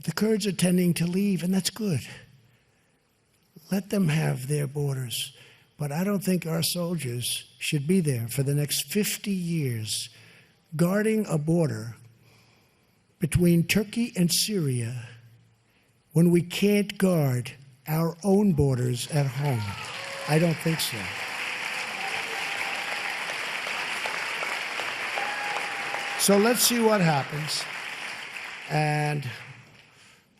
The Kurds are tending to leave, and that's good. Let them have their borders. But I don't think our soldiers should be there for the next 50 years guarding a border between Turkey and Syria when we can't guard our own borders at home. I don't think so. So let's see what happens. And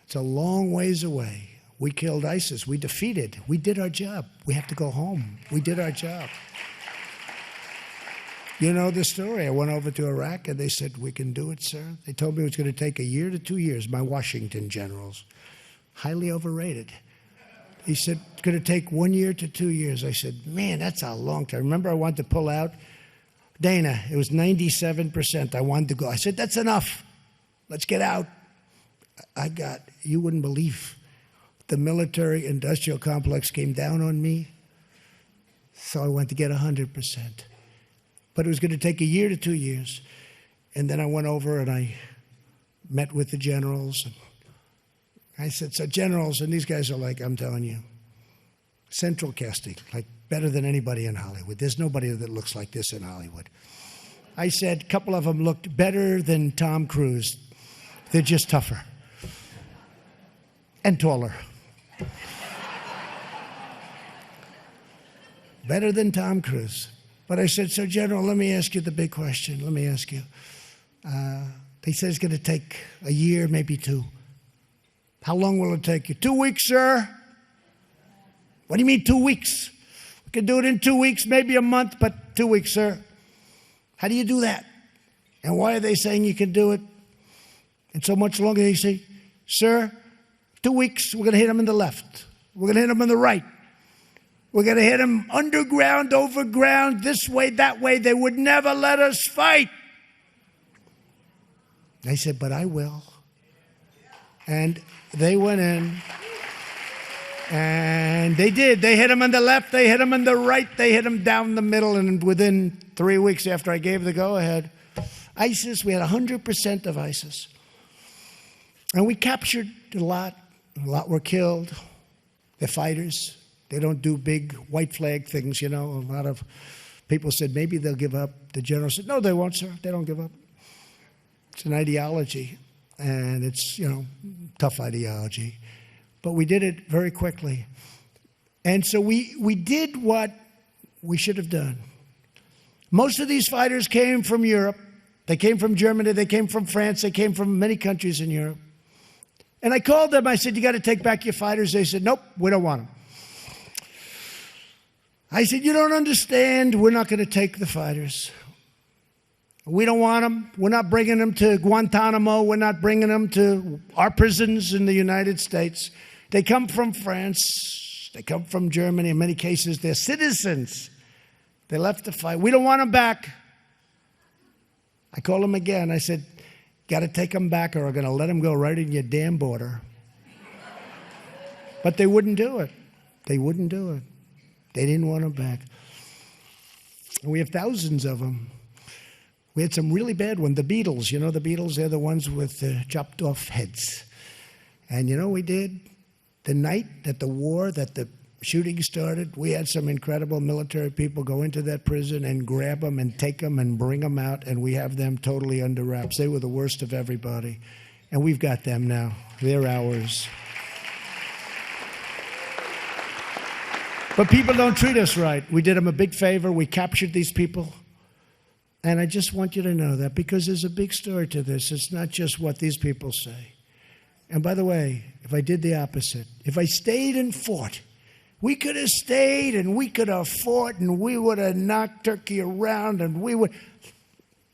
it's a long ways away. We killed ISIS. We defeated. We did our job. We have to go home. We did our job. You know the story. I went over to Iraq and they said, "We can do it, sir." They told me it was going to take 1 year to 2 years, my Washington generals. Highly overrated. He said, "It's going to take 1 year to 2 years." I said, "Man, that's a long time." Remember, I wanted to pull out. Dana, it was 97%. I wanted to go. I said, "That's enough. Let's get out." You wouldn't believe, the military-industrial complex came down on me, so I went to get 100%. But it was going to take 1 year to 2 years. And then I went over and I met with the generals. And I said, "So generals," and these guys are like, I'm telling you, central casting, like better than anybody in Hollywood. There's nobody that looks like this in Hollywood. I said, a couple of them looked better than Tom Cruise. They're just tougher and taller. Better than Tom Cruise. But I said, "So, General, let me ask you the big question. Let me ask you." They said it's going to take 1 year, maybe 2. "How long will it take you?" 2 weeks, sir. "What do you mean 2 weeks? We can do it in 2 weeks, maybe a month, but 2 weeks, sir." "How do you do that? And why are they saying you can do it in so much longer?" They say, "Sir, 2 weeks, we're going to hit them in the left. We're going to hit them in the right. We're going to hit them underground, overground, this way, that way. They would never let us fight." I said, "But I will." And they went in, and they did. They hit them on the left, they hit them on the right, they hit them down the middle, and within 3 weeks after I gave the go-ahead, ISIS, we had 100% of ISIS. And we captured a lot were killed. They're fighters. They don't do big white flag things, you know. A lot of people said maybe they'll give up. The general said, "No, they won't, sir. They don't give up." It's an ideology, and it's, tough ideology. But we did it very quickly. And so we did what we should have done. Most of these fighters came from Europe. They came from Germany. They came from France. They came from many countries in Europe. And I called them. I said, "You got to take back your fighters." They said, "Nope, we don't want them." I said, "You don't understand. We're not going to take the fighters. We don't want them. We're not bringing them to Guantanamo. We're not bringing them to our prisons in the United States. They come from France. They come from Germany. In many cases, they're citizens. They left to fight. We don't want them back." I called them again. I said, "Got to take them back or we're going to let them go right in your damn border." But they wouldn't do it. They wouldn't do it. They didn't want them back. And we have thousands of them. We had some really bad ones. The Beatles, the Beatles, they're the ones with the chopped off heads. And you know what we did? The night that the shooting started, we had some incredible military people go into that prison and grab them and take them and bring them out, and we have them totally under wraps. They were the worst of everybody. And we've got them now. They're ours. But people don't treat us right. We did them a big favor. We captured these people. And I just want you to know that, because there's a big story to this. It's not just what these people say. And by the way, if I did the opposite, if I stayed and fought, we could have stayed and we could have fought and we would have knocked Turkey around and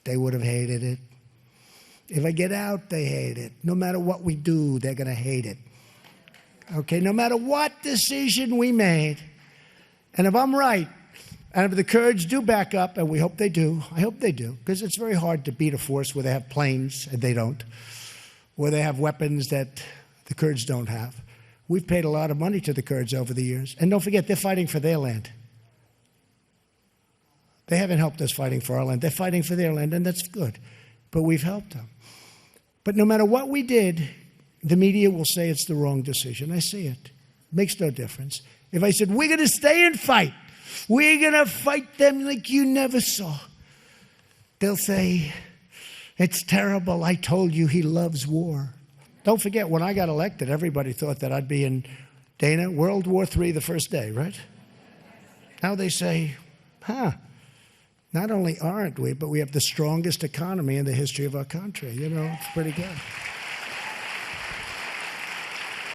they would have hated it. If I get out, they hate it. No matter what we do, they're going to hate it. Okay, no matter what decision we made. And if I'm right, and if the Kurds do back up, and we hope they do, I hope they do, because it's very hard to beat a force where they have planes and they don't, where they have weapons that the Kurds don't have. We've paid a lot of money to the Kurds over the years. And don't forget, they're fighting for their land. They haven't helped us fighting for our land. They're fighting for their land, and that's good. But we've helped them. But no matter what we did, The media will say it's the wrong decision. I see it. Makes no difference. If I said, we're going to stay and fight, we're going to fight them like you never saw, they'll say, it's terrible. I told you he loves war. Don't forget, when I got elected, everybody thought that I'd be in, Dana, World War III the first day, right? Now they say, not only aren't we, but we have the strongest economy in the history of our country. You know, it's pretty good.